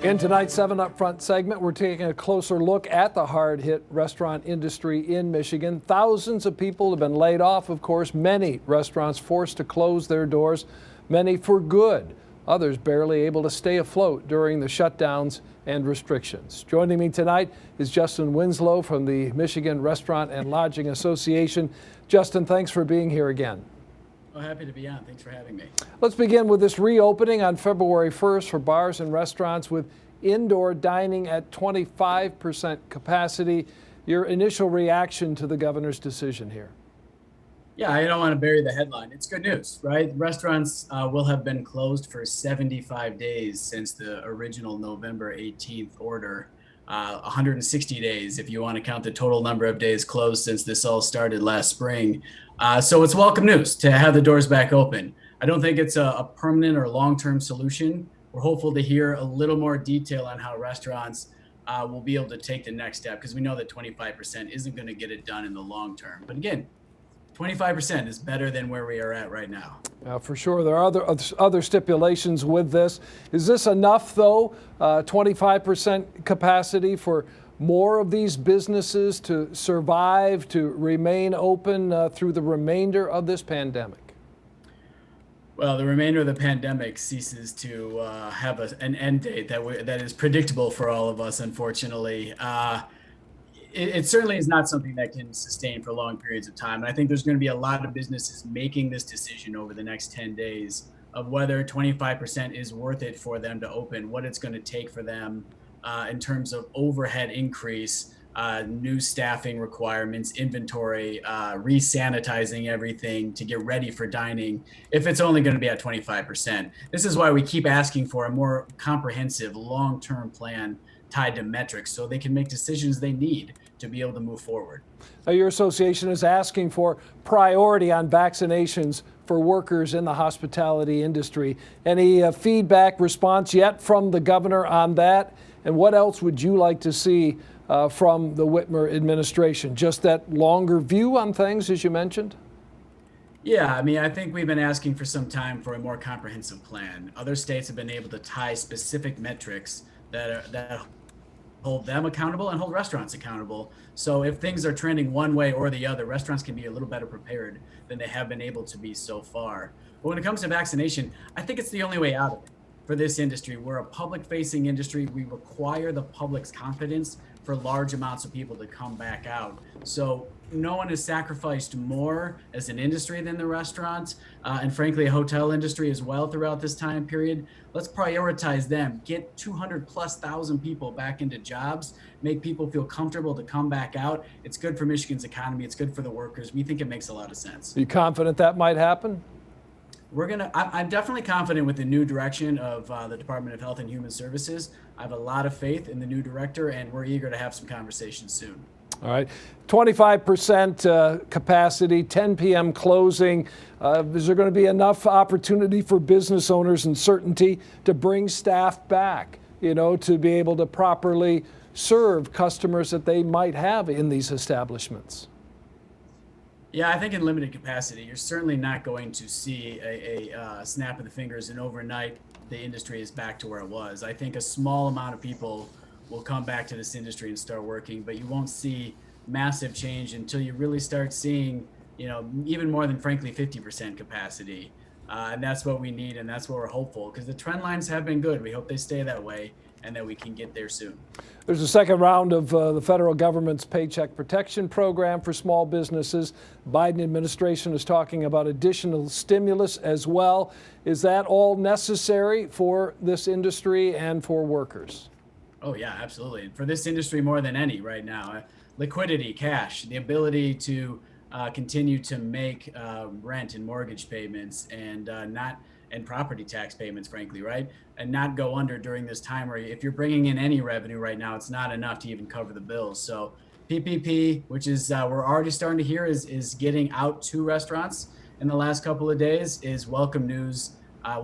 In tonight's 7 Up Front segment, we're taking a closer look at the hard-hit restaurant industry in Michigan. Thousands of people have been laid off, of course. Many restaurants forced to close their doors, many for good. Others barely able to stay afloat during the shutdowns and restrictions. Joining me tonight is Justin Winslow from the Michigan Restaurant and Lodging Association. Justin, thanks for being here again. Well, happy to be on. Thanks for having me. Let's begin with this reopening on February 1st for bars and restaurants with indoor dining at 25% capacity. Your initial reaction to the governor's decision here? Yeah, I don't want to bury the headline. It's good news, right? Restaurants will have been closed for 75 days since the original November 18th order. 160 days if you want to count the total number of days closed since this all started last spring. So it's welcome news to have the doors back open. I don't think it's a permanent or long-term solution. We're hopeful to hear a little more detail on how restaurants will be able to take the next step, because we know that 25% isn't going to get it done in the long term. But again, 25% is better than where we are at right now. For sure. There are other stipulations with this. Is this enough, though, 25% capacity for more of these businesses to survive, to remain open through the remainder of this pandemic? Well, the remainder of the pandemic ceases to have an end date that is predictable for all of us, unfortunately. It certainly is not something that can sustain for long periods of time. And I think there's going to be a lot of businesses making this decision over the next 10 days of whether 25% is worth it for them to open, what it's going to take for them in terms of overhead increase, new staffing requirements, inventory, re-sanitizing everything to get ready for dining, if it's only going to be at 25%. This is why we keep asking for a more comprehensive long-term plan tied to metrics so they can make decisions they need to be able to move forward. Your association is asking for priority on vaccinations for workers in the hospitality industry. Any feedback, response yet from the governor on that? And what else would you like to see from the Whitmer administration? Just that longer view on things, as you mentioned? Yeah, I mean, I think we've been asking for some time for a more comprehensive plan. Other states have been able to tie specific metrics that hold them accountable and hold restaurants accountable. So if things are trending one way or the other, restaurants can be a little better prepared than they have been able to be so far. But when it comes to vaccination, I think it's the only way out of it for this industry. We're a public-facing industry. We require the public's confidence for large amounts of people to come back out. So no one has sacrificed more as an industry than the restaurants, and frankly, a hotel industry as well throughout this time period. Let's prioritize them, get 200,000+ people back into jobs, make people feel comfortable to come back out. It's good for Michigan's economy. It's good for the workers. We think it makes a lot of sense. Are you confident that might happen? I'm definitely confident with the new direction of the Department of Health and Human Services. I have a lot of faith in the new director, and we're eager to have some conversations soon. All right, 25% capacity, 10 p.m. closing. Is there going to be enough opportunity for business owners and certainty to bring staff back, to be able to properly serve customers that they might have in these establishments? Yeah, I think in limited capacity, you're certainly not going to see a snap of the fingers and overnight the industry is back to where it was. I think a small amount of people will come back to this industry and start working, but you won't see massive change until you really start seeing, even more than frankly 50% capacity. And that's what we need, and that's what we're hopeful, because the trend lines have been good. We hope they stay that way and that we can get there soon. There's a second round of the federal government's Paycheck Protection Program for small businesses. Biden administration is talking about additional stimulus as well. Is that all necessary for this industry and for workers? Oh yeah, absolutely. For this industry more than any right now, liquidity, cash, the ability to continue to make rent and mortgage payments and property tax payments, frankly, right? And not go under during this time where if you're bringing in any revenue right now, it's not enough to even cover the bills. So PPP, which is we're already starting to hear is getting out to restaurants in the last couple of days, is welcome news.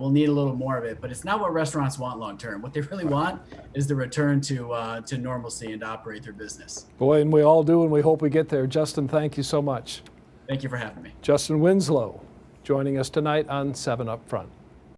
We'll need a little more of it, but it's not what restaurants want long term. What they really want is the return to normalcy and to operate their business. Boy, and we all do, and we hope we get there. Justin, thank you so much. Thank you for having me. Justin Winslow joining us tonight on 7 Up Front.